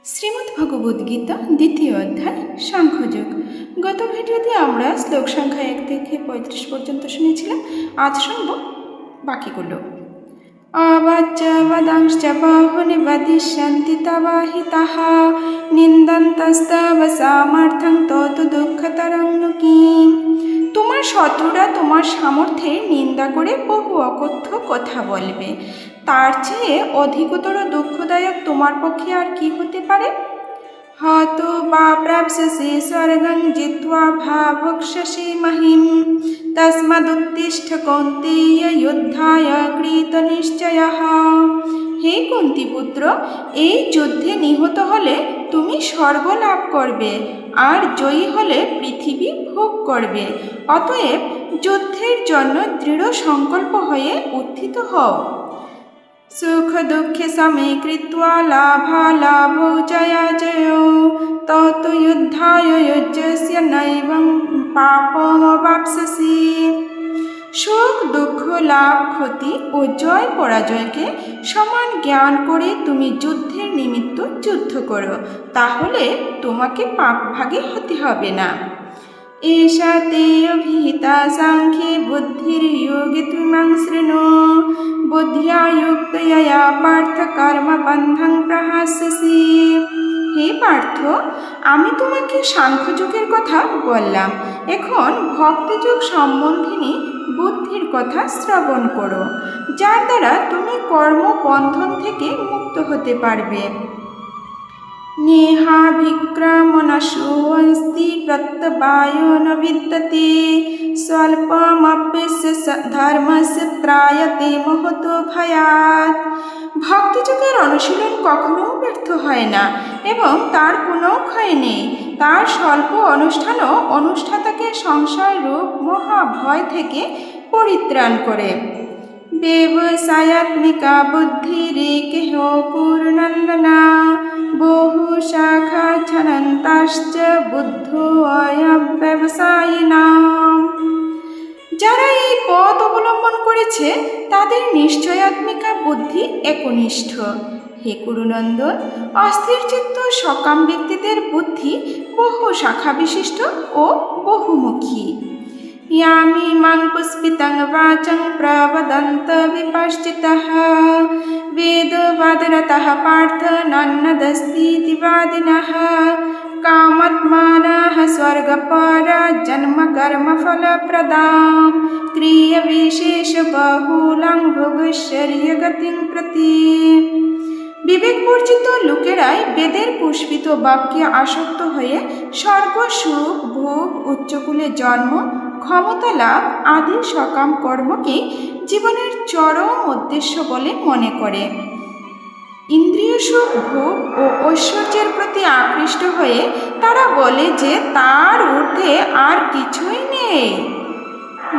শ্রীমদ্ ভগবদ্গীতা দ্বিতীয় অধ্যায় সাংখ্যযোগ। গত ভিডিওতে আমরা শ্লোক সংখ্যা 1 থেকে 35 পর্যন্ত শুনেছিলাম। আজ শুনব বাকিগুলো। অবাচ্য বদাংশ্চ বাহুনি বদিষ্যন্তি তবাহিতাঃ নিন্দন্তস্তব সামর্থ্যং তত দুঃখতরং নু কিম। তোমার শত্রুরা তোমার সামর্থ্যের নিন্দা করে বহু অকথ্য কথা বলবে, তার চেয়ে অধিকতর দুঃখদায়ক তোমার পক্ষে আর কি হতে পারে? হত বা প্রাপ্স্যসি স্বর্গং জিত্বা ভাবক্ষ্যসি মহিম তস্মাদুত্তিষ্ঠ কৌন্তেয় যুদ্ধায় কৃতনিশ্চয়ঃ। হে কুন্তিপুত্র, এই যুদ্ধে নিহত হলে তুমি স্বর্গ লাভ করবে, আর জয়ী হলে পৃথিবী ভোগ করবে। অতএব যুদ্ধের জন্য দৃঢ় সংকল্প হয়ে উত্থিত হও। সুখ দুঃখে সমে কৃত্বা লাভালাভো জয়া জয়ো তত যুদ্ধায় যুজ্যস্য নৈবং পাপমবাপ্স্যসি। সুখ দুঃখ লাভ ক্ষতি ও জয় পরাজয়কে সমান জ্ঞান করে তুমি যুদ্ধের নিমিত্ত যুদ্ধ করো, তাহলে তোমাকে পাপভাগী হতে হবে না। এষা তে অভিহিতা সাংখ্যে বুদ্ধির্যোগে ত্বমাং শৃণু বুদ্ধিয়া যুক্তয়া পার্থ কর্মবন্ধং প্রহাস্যসি। হে পার্থ, আমি তোমাকে সাংখ্যযোগের কথা বললাম, এখন ভক্তিযোগ সম্বন্ধিনী বুদ্ধির কথা শ্রবণ করো, যার দ্বারা তুমি কর্মবন্ধন থেকে মুক্ত হতে পারবে। নেহাভিক্রমণশোऽস্তি প্রত্যবায়ো ন বিদ্যতে স্বল্পমপ্যস্য ধর্মস্য ত্রায়তে মহতো ভয়াৎ। ভক্তিযোগের অনুশীলন কখনো ব্যর্থ হয় না এবং তার কোনো ক্ষয় নেই। তার স্বল্প অনুষ্ঠানও অনুষ্ঠাতাকে সংশয় রূপ মহাভয় থেকে পরিত্রাণ করে। ব্যবসায়াত্মিকা বুদ্ধিরেকেহ কুরুনন্দনা বহু শাখা ছনন্তাশ্চ বুদ্ধো অব্যবসায়িনাম। যারা এই পথ অবলম্বন করেছে তাদের নিশ্চয়াত্মিকা বুদ্ধি একনিষ্ঠ। হে কুরুনন্দন, অস্থির চিত্ত সকাম ব্যক্তিদের বুদ্ধি বহু শাখা বিশিষ্ট ও বহুমুখী। ইয়ামিমাং পুষ্পিতং বাচং প্রবদন্ত বিপশ্চিতঃ বেদবাদরতঃ পার্থ নন্নদস্তীতি বাদিনঃ কামাত্মানঃ স্বর্গপরা জন্ম কর্ম ফলপ্রদাম ক্রিয়াবিশেষ বহুলাং ভোগৈশ্বর্য গতিং প্রতি। বিবেকবর্জিত লোকেরাই বেদের পুষ্পিত বাক্যে আসক্ত হয়ে স্বর্গ সুখ ভোগ উচ্চকুলে জন্ম ক্ষমতা লাভ আদি সকাম কর্মকে জীবনের চরম উদ্দেশ্য বলে মনে করে। ইন্দ্রিয় সুখ ভোগ ও ঐশ্বর্যের প্রতি আকৃষ্ট হয়ে তারা বলে যে তার ঊর্ধ্বে আর কিছুই নেই।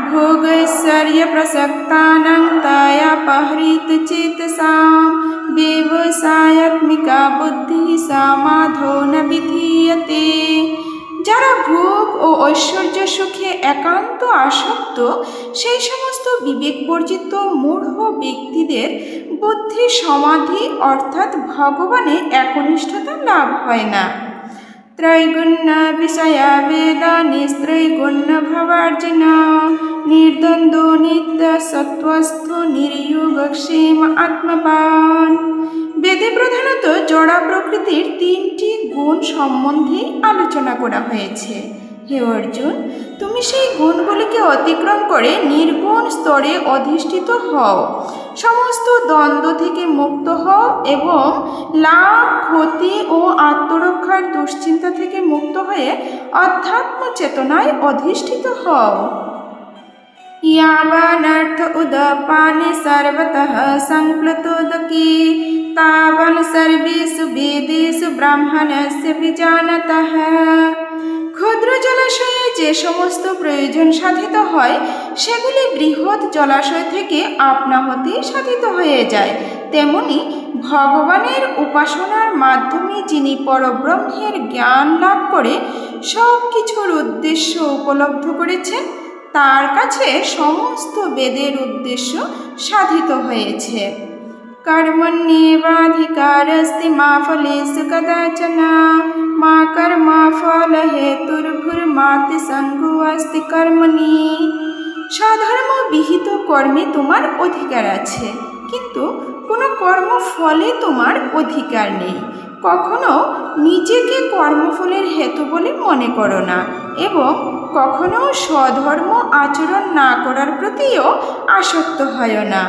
ভোগৈশ্বর্য প্রসক্তানাং তয়াপহৃত চেতসাম ব্যবসায়াত্মিকা বুদ্ধি সমাধো ন বিধীয়তে। যারা ভোগ ও ঐশ্বর্য সুখে একান্ত আসক্ত, সেই সমস্ত বিবেকবর্জিত মূঢ় ব্যক্তিদের বুদ্ধি সমাধি অর্থাৎ ভগবানে একনিষ্ঠতা লাভ হয় না। ত্রৈগুণ্য বিষয়া বেদা নিস্ত্রৈগুণ্য ভবার্জিন নির্দ্বন্দ্ব নিত্য সত্ত্বস্থ নির্যুগক্ষেম আত্মবান। বেদে প্রধানত জড়া প্রকৃতির 3টি গুণ সম্বন্ধে আলোচনা করা হয়েছে। হে অর্জুন, তুমি সেই গুণগুলিকে অতিক্রম করে নির্গুণ স্তরে অধিষ্ঠিত হও, সমস্ত দ্বন্দ্ব থেকে মুক্ত হও এবং লাভ ক্ষতি ও আত্মরক্ষার দুশ্চিন্তা থেকে মুক্ত হয়ে অধ্যাত্ম চেতনায় অধিষ্ঠিত হও। ইয়াবানর্থ উদপানে সর্বতঃ সংপ্লুতোদকে তাবান সর্বেষু বেদেষু ব্রাহ্মণস্য বিজানতঃ। ক্ষুদ্র জলাশয়ে যে সমস্ত প্রয়োজন সাধিত হয় সেগুলি বৃহৎ জলাশয় থেকে আপনা হতেই সাধিত হয়ে যায়, তেমনি ভগবানের উপাসনার মাধ্যমে যিনি পরব্রহ্মের জ্ঞান লাভ করে সব কিছুর উদ্দেশ্য উপলব্ধ করেছেন, তার কাছে সমস্ত বেদের উদ্দেশ্য সাধিত হয়েছে। कर्मण्येवाधिकारस्ति मा फलेषु कदाचन मा कर्मफलहेतुर्भुर्माते सङ्गोऽस्ति कर्मणि। স্বধর্ম বিহিত কর্মে তোমার অধিকার আছে, কিন্তু কোনো কর্মফলে তোমার অধিকার নেই। কখনো নিজেকে কর্মফলের হেতু বলে মনে করো না এবং কখনো স্বধর্ম আচরণ না করার প্রতিও আসক্ত হয় না।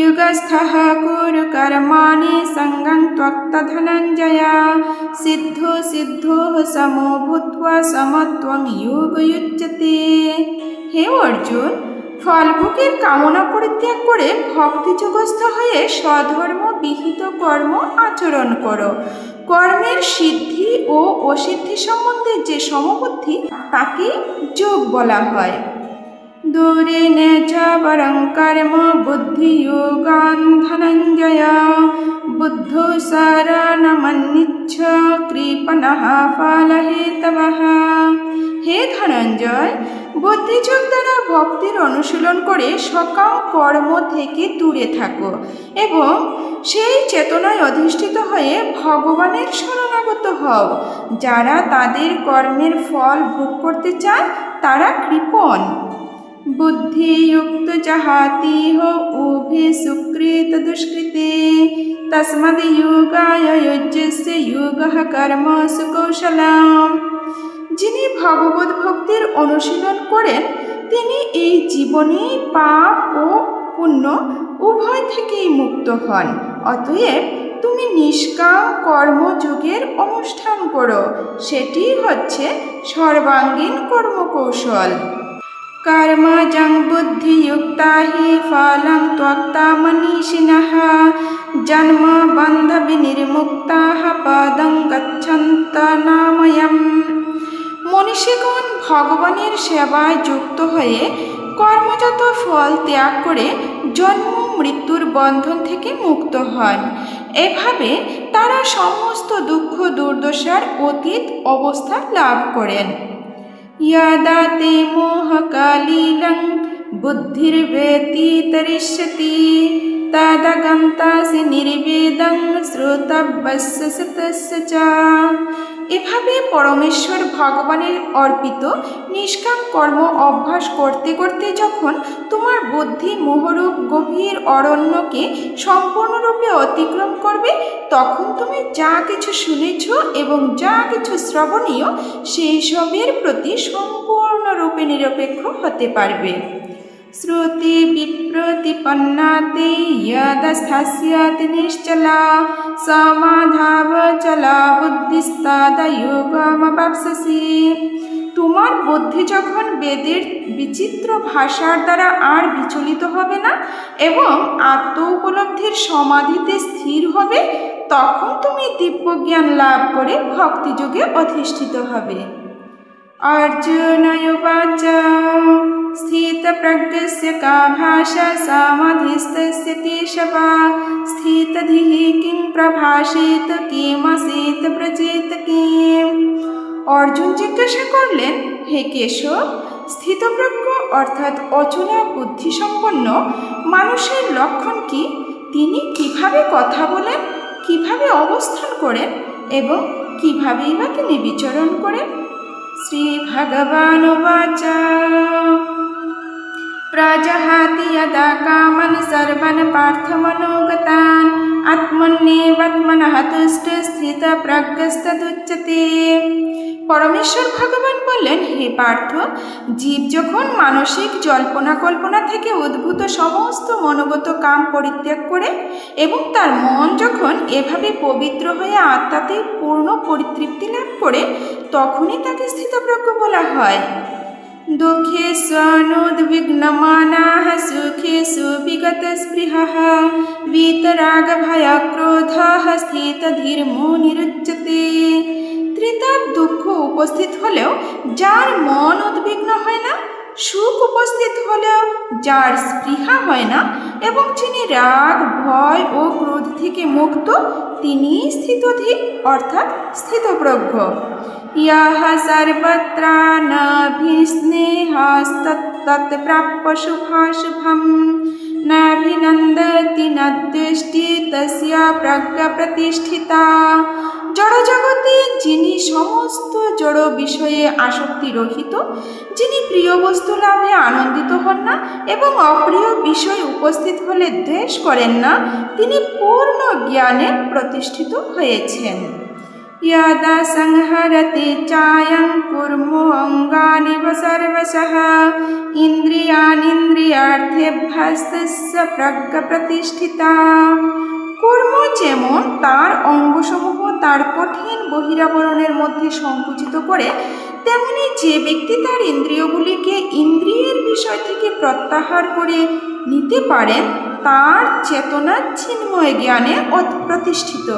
युगस्थः कुरु कर्माणि सङ्गं त्यक्त्वा धनञ्जय सिद्धो सिद्धोः समो भूत्वा समत्वं योगयुज्यते। হে অর্জুন, ফলভোগের কামনা পরিত্যাগ করে ভক্তিযোগস্থ হয়ে স্বধর্ম বিহিত কর্ম আচরণ করো। কর্মের সিদ্ধি ও অসিদ্ধি সম্বন্ধে যে সমবুদ্ধি তাকে যোগ বলা হয়। দূরেণ চ পরং কর্ম বুদ্ধিযোগাৎ ধনঞ্জয় বুদ্ধো শরণমন্বিচ্ছ কৃপণঃ ফলহেতবঃ। হে ধনঞ্জয়, বুদ্ধিযোগ দ্বারা ভক্তির অনুশীলন করে সকাম কর্ম থেকে দূরে থাকো এবং সেই চেতনায় অধিষ্ঠিত হয়ে ভগবানের শরণাগত হও। যারা তাদের কর্মের ফল ভোগ করতে চায় তারা কৃপণ। বুদ্ধিযুক্ত যাহাতিহ উভে সুকৃত দুষ্কৃতে তস্মাদ্ যোগায় যুজ্যস্য যোগঃ কর্মসু কৌশলম। যিনি ভগবত ভক্তির অনুশীলন করেন তিনি এই জীবনে পাপ ও পুণ্য উভয় থেকেই মুক্ত হন। অতএব তুমি নিষ্কাম কর্মযোগের অনুষ্ঠান করো, সেটি হচ্ছে সর্বাঙ্গীন কর্মকৌশল। कर्मजं बुद्धियुक्ता हि फलं त्यक्त्वा मनीषिणः जन्मबन्धविनिर्मुक्ताः पदं गच्छन्तः नामयम्। মনীষীগণ ভগবানের সেবায় যুক্ত হয়ে কর্মজাত ফল ত্যাগ করে জন্ম মৃত্যুর বন্ধন থেকে মুক্ত হন। এভাবে তারা সমস্ত দুঃখ দুর্দশার অতীত অবস্থা লাভ করেন। यदा ते मोहकलिलं बुद्धिर्व्यतितरिष्यति तदा गन्तासि निर्वेदं শ্রোতব্যস্য সতস্য চ। এভাবে পরমেশ্বর ভগবানের অর্পিত নিষ্কাম কর্ম অভ্যাস করতে করতে যখন তোমার বুদ্ধি মোহরূপ গভীর অরণ্যকে সম্পূর্ণরূপে অতিক্রম করবে, তখন তুমি যা কিছু শুনেছ এবং যা কিছু শ্রবণীয় সেই সবের প্রতি সম্পূর্ণরূপে নিরপেক্ষ হতে পারবে। শ্রুতি বিপ্রতিপন্নাতে यदा स्थास्यति निश्चला समाधावचला बुद्धिस्तदा योगमवाप्स्यसि। তোমার বুদ্ধি যখন বেদের বিচিত্র ভাষার দ্বারা আর বিচলিত হবে না এবং আত্ম উপলব্ধির সমাধিতে স্থির হবে, তখন তুমি দিব্যজ্ঞান লাভ করে ভক্তিযোগে অধিষ্ঠিত হবে। अर्जुन उवाच स्थितप्रज्ञस्य का भाषा समाधिस्तस्य केशव स्थितधिः किं प्रभाषेत किमसीत ব্রজেত কিম। অর্জুন জিজ্ঞাসা করলেন, হে কেশব, স্থিতপ্রজ্ঞ অর্থাৎ অচলা বুদ্ধিসম্পন্ন মানুষের লক্ষণ কি? তিনি কিভাবে কথা বলেন, কিভাবে অবস্থান করেন এবং কিভাবেই বা তিনি বিচরণ করেন? শ্রীভগবানুবাচ প্রজহাতি যদা কামাन् সর্বাन् পার্থমনোগতাन् আত্মন্যেবাত্মনঃ তুষ্টঃ স্থিতপ্রজ্ঞস্তদুচ্যতে। পরমেশ্বর ভগবান বললেন, হে পার্থ, জীব যখন মানসিক জল্পনা কল্পনা থেকে উদ্ভূত সমস্ত মনোগত কাম পরিত্যাগ করে এবং তার মন যখন এভাবে পবিত্র হয়ে আত্মাতে পূর্ণ পরিতৃপ্তি লাভ করে, তখনই তাকে স্থিতপ্রজ্ঞ বলা হয়। দুঃখেষ্বনুদ্বিগ্নমানাঃ সুখেষু বিগতস্পৃহঃ वीतरागभयक्रोधः স্থিতধীর্মুনিরুচ্যতে। ত্রিতাপ দুঃখ উপস্থিত হলেও যার মন উদ্বিগ্ন হয় না, সুখ উপস্থিত হলেও যার স্পৃহা হয় না এবং যিনি রাগ ভয় ও ক্রোধ থেকে মুক্ত, তিনি স্থিতধীর অর্থাৎ স্থিতপ্রজ্ঞ। यः सर्वत्रानभिस्नेहस्तত্তৎ প্রাপ্য শুভাশুভম নাভিনন্দতি নাদ্বেষ্টি তস্যা প্রজ্ঞা প্রতিষ্ঠিতা। জড়জগতে যিনি সমস্ত জড় বিষয়ে আসক্তি রহিত, যিনি প্রিয় বস্তু লাভে আনন্দিত হন না এবং অপ্রিয় বিষয় উপস্থিত হলে দ্বেষ করেন না, তিনি পূর্ণ জ্ঞানে প্রতিষ্ঠিত হয়েছেন। यदा संहरति चायं कुर्मो अङ्गानि सर्वशः ইন্দ্রিয়াণীন্দ্রিয়ার্থেভ্যস্তস্য প্রজ্ঞা প্রতিষ্ঠিতা। কর্ম যেমন তার অঙ্গসমূহ তার কঠিন বহিরাবরণের মধ্যে সংকুচিত করে, তেমনি যে ব্যক্তি তার ইন্দ্রিয়গুলিকে ইন্দ্রিয়ের বিষয় থেকে প্রত্যাহার করে নিতে পারেন, তার চেতনা চিন্ময় জ্ঞানে প্রতিষ্ঠিত।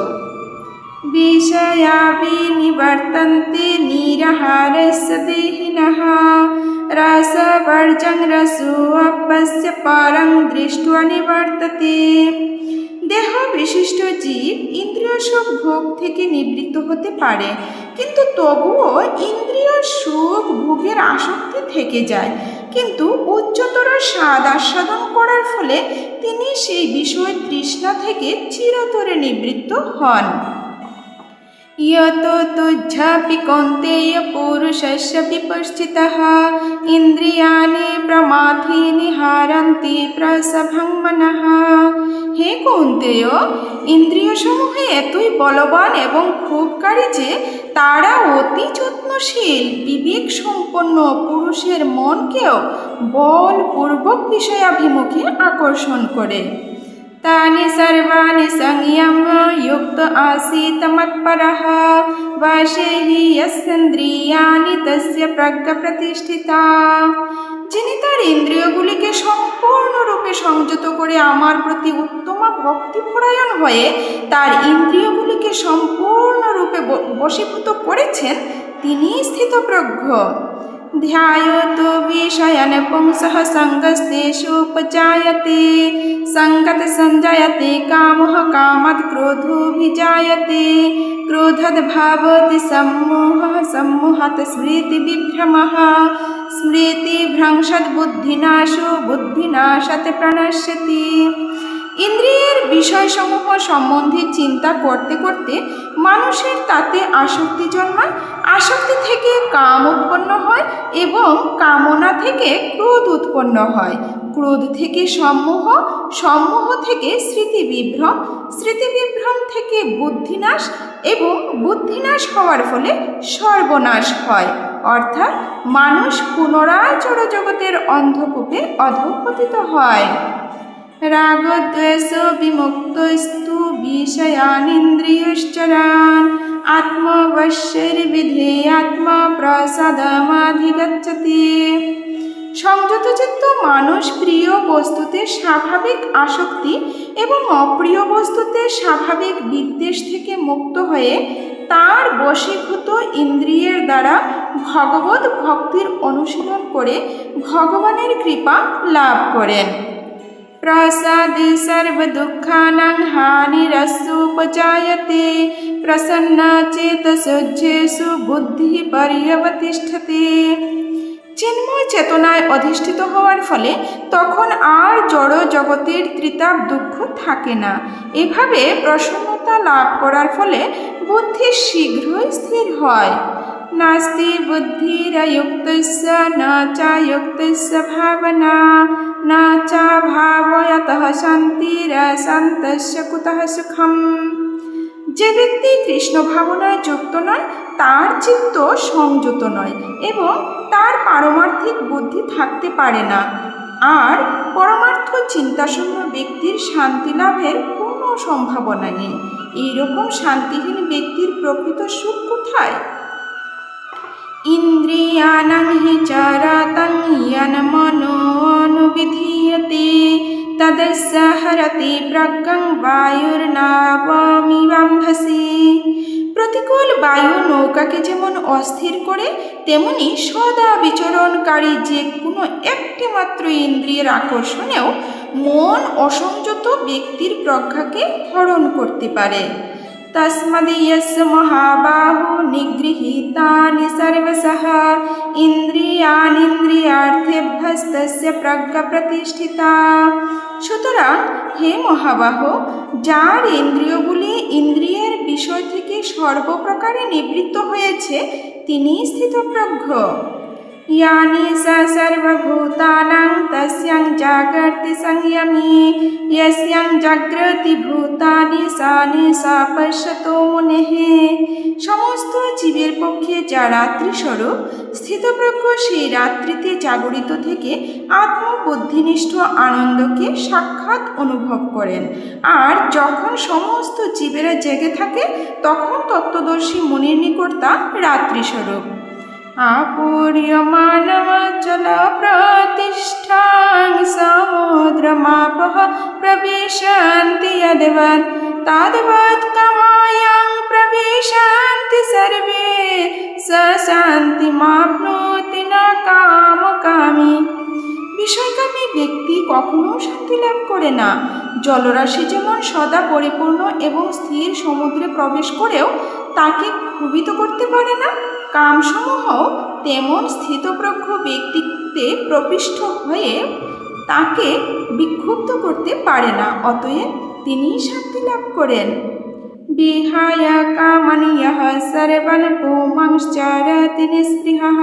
বিষয়া বিনিবর্তন্তে নিরাহারস্য দেহিনঃ রসবর্জং রসোऽপ্যস্য পরং দৃष्ट्वा নিবর্ততে। দেহ বিশিষ্ট জীব ইন্দ্রিয় সুখ ভোগ থেকে নিবৃত্ত হতে পারে, কিন্তু তবুও ইন্দ্রিয় সুখ ভোগের আসক্তি থেকে যায়। কিন্তু উচ্চতর স্বাদ আস্বাদন করার ফলে তিনি সেই বিষয় তৃষ্ণা থেকে চিরতরে নিবৃত্ত হন। यतो तुझ्यापि कौन्तेय पुरुषस्य विपश्चितः ইন্দ্রিয়াণি প্রমাথিনি হারন্তি প্রসভং মনঃ। হে কৌন্তেয়, ইন্দ্রিয়সমূহ এতই বলবান এবং ক্ষোভকারী যে তারা অতি যত্নশীল বিবেক সম্পন্ন পুরুষের মনকেও বলপূর্বক বিষয়াভিমুখে আকর্ষণ করে। तानि सर्वाणि संयम्य युक्त आसीत् मत्परः वशे हि यस्येन्द्रियाणि तस्य प्रज्ञा प्रतिष्ठिता। যিনি তার ইন্দ্রিয়গুলিকে সম্পূর্ণরূপে সংযত করে আমার প্রতি উত্তম ভক্তিপরায়ণ হয়ে তার ইন্দ্রিয়গুলিকে সম্পূর্ণরূপে বশীভূত করেছেন, তিনি স্থিতপ্রজ্ঞ। ध्यायतो विषयान् पुंसः सङ्गस्तेषुपजायते सङ्गत सञ्जायते कामः कामात् क्रोधोऽभिजायते क्रोधाद् भवति सम्मोहः सम्मोहात् स्मृतिविभ्रमः स्मृतिभ्रंशात् बुद्धिनाशो बुद्धिनाशात् प्रणश्यति। ইন্দ্রিয়ের বিষয়সমূহ সম্বন্ধে চিন্তা করতে করতে মানুষের তাতে আসক্তি জন্মায়, আসক্তি থেকে কাম উৎপন্ন হয় এবং কামনা থেকে ক্রোধ উৎপন্ন হয়, ক্রোধ থেকে সম্মোহ, সম্মোহ থেকে স্মৃতিবিভ্রম, স্মৃতিবিভ্রম থেকে বুদ্ধিনাশ এবং বুদ্ধিনাশ হওয়ার ফলে সর্বনাশ হয়, অর্থাৎ মানুষ পুনরায় জড়জগতের অন্ধকূপে অধঃপতিত হয়। রাগদ্বেষ বিমুক্তস্তু বিষয়ানিন্দ্রিয়শ্চরান আত্মবশ্যৈর্বিধেয়াত্মা প্রসাদমাধিগচ্ছতি। সংযত চিত্ত মানুষ প্রিয় বস্তুতে স্বাভাবিক আসক্তি এবং অপ্রিয় বস্তুতে স্বাভাবিক বিদ্বেষ থেকে মুক্ত হয়ে তার বশীভূত ইন্দ্রিয়ের দ্বারা ভগবত ভক্তির অনুশীলন করে ভগবানের কৃপা লাভ করেন। प्रसादे सर्वदुःखानां हानिरस्योपजायते प्रसन्नचेतसोऽजेषु बुद्धिः पर्यवतिष्ठते। চিন্ময় চেতনায় অধিষ্ঠিত হওয়ার ফলে তখন আর জড় জগতের ত্রিতাপ দুঃখ থাকে না। এভাবে প্রসন্নতা লাভ করার ফলে বুদ্ধি শীঘ্রই স্থির হয়। নাস্তি বুদ্ধিরযুক্তস্য ন চাযুক্তস্য ভাবনা ন চা ভাবয়তঃ শান্তিরশান্তস্য কুতঃ সুখম। যে ব্যক্তি কৃষ্ণ ভাবনায় যুক্ত নয় তার চিত্ত সংযত নয় এবং তার পারমার্থিক বুদ্ধি থাকতে পারে না। আর পরমার্থ চিন্তাশূন্য ব্যক্তির শান্তি লাভের কোনো সম্ভাবনা নেই। এইরকম শান্তিহীন ব্যক্তির প্রকৃত সুখ কোথায়? ইন্দ্রিয়াণাং হি চরতং ইয়ন মনোনুবিধীয়তে তদস্য হরতি প্রজ্ঞং বায়ুর্নাবমিবাম্ভসি। প্রতিকূল বায়ু নৌকাকে যেমন অস্থির করে, তেমনি সদা বিচরণকারী যে কোনো একটি মাত্র ইন্দ্রিয়ের আকর্ষণেও মন অসংযত ব্যক্তির প্রজ্ঞাকে হরণ করতে পারে। तस्मदीयस्य महाबाहो निगृहीतानि सर्वशः ইন্দ্রিয়ার্থেভ্যস্তস্য প্রজ্ঞা প্রতিষ্ঠিতা। সুতরাং হে মহাবাহ, যার ইন্দ্রিয়গুলি ইন্দ্রিয়ের বিষয় থেকে সর্বপ্রকারে নিবৃত্ত হয়েছে তিনি স্থিতপ্রজ্ঞ। यानि स सर्वभूतानां तस्यां जागर्ति संयमी यस्यां जाग्रति भूतानि सानि सा पश्यतो मुनेः। সমস্ত জীবের পক্ষে যা রাত্রিস্বরূপ স্থিতপ্রজ্ঞ সেই রাত্রিতে জাগরিত থেকে আত্মবুদ্ধিনিষ্ঠ আনন্দকে সাক্ষাৎ অনুভব করেন। আর যখন সমস্ত জীবেরা জেগে থাকে তখন তত্ত্বদর্শী মুনির নিকট তা রাত্রিস্বরূপ। आपूर्यमानमचल प्रतिष्ठां समुद्रमापः प्रविशन्ति यद्वत् तद्वत् कामायां प्रविशन्ति सर्वे स शान्तिमाप्नोति न कामकामी। বিষয়কামী ব্যক্তি কখনো শান্তি লাভ করে না। জলরাশি যেমন সদা পরিপূর্ণ এবং স্থির সমুদ্রে প্রবেশ করেও তাকে ক্ষুবিত করতে পারে না, কামসমূহ তেমন স্থিতপ্রজ্ঞ ব্যক্তিতে প্রবিষ্ট হয়ে তাকে বিক্ষুব্ধ করতে পারে না, অতএব তিনি শান্তি লাভ করেন। বিহায় কামানি ইয়ঃ সর্বান পুমাংশ্চরতি নিঃস্পৃহঃ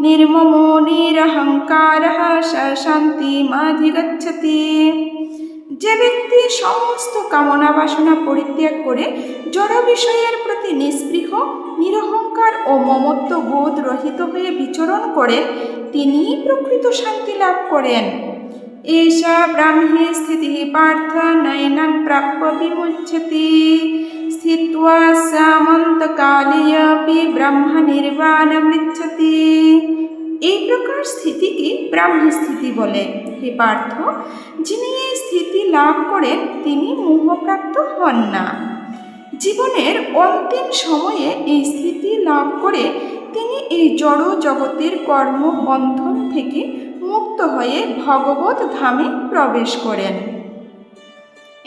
নির্মমো নিরহংকারঃ স শান্তিমাধিগচ্ছতি। যে ব্যক্তি সমস্ত কামনা বাসনা পরিত্যাগ করে জড় বিষয়ের প্রতি নিঃস্পৃহ, নিরহংকার ও মমত্ব বোধ রহিত হয়ে বিচরণ করেন তিনি প্রকৃত শান্তি লাভ করেন। এষা ব্রাহ্মী স্থিতিঃ পার্থ নয়নং প্রাপ্য বিমুচ্যতি স্থিত্বা সামন্তকালেऽপি ব্রহ্ম নির্বাণমৃচ্ছতি। এই প্রকার স্থিতিকে ব্রাহ্মী স্থিতি বলে। হে পার্থ, যিনি এই স্থিতি লাভ করেন তিনি মোহপ্রাপ্ত হন না। জীবনের অন্তিম সময়ে এই স্থিতি লাভ করে তিনি এই জড় জগতের কর্মবন্ধন থেকে মুক্ত হয়ে ভগবত ধামে প্রবেশ করেন।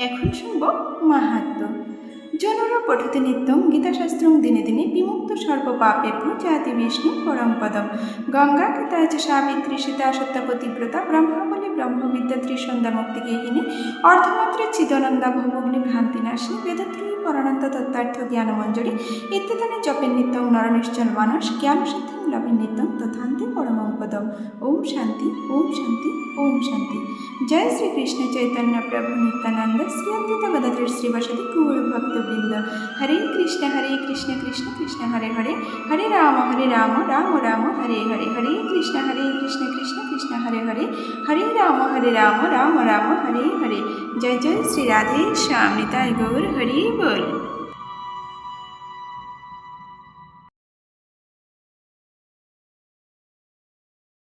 এখন শুনব মাহাত্ম্য। জনর পঠতি নিত্যং গীতাশাস্ত্রং দিনে দিনে বিমুক্ত সর্বপাপেভ্যো যাতি বিষ্ণু পরম পদম। গঙ্গা কৃতা চ সাবিত্রী সীতা সত্যপতিব্রতা ব্রহ্মাবলী ব্রহ্মবিদ্যা ত্রিসন্ধ্যা মুক্তিগেহিনী অর্ধমাত্রে চিদানন্দা ভবগ্নি ভ্রান্তিনাশিনী বেদত্রয়ী পরানন্ত তত্ত্বার্থ জ্ঞানমঞ্জরি ইত্যাদি জপেন নিত্যং নরনিশ্চল মানস জ্ঞান সিদ্ধিং লভেন নিত্যং তথান্তে পরমং পদম। ওম শান্তি, ওম শান্তি, ওম শান্তি। জয় শ্রীকৃষ্ণ চৈতন্য প্রভু নিত্যানন্দ শ্রী অদ্বৈত গদাধর শ্রীবাসদি গৌর ভক্তবৃন্দ। হরে কৃষ্ণ কৃষ্ণ কৃষ্ণ হরে হরে, হরে রাম রাম রাম হরে হরে, হরে কৃষ্ণ কৃষ্ণ কৃষ্ণ হরে হরে, হরে রাম রাম রাম হরে হরে। জয় জয় শ্রী রাধে শ্যাম নিতাই গৌর হরি বল।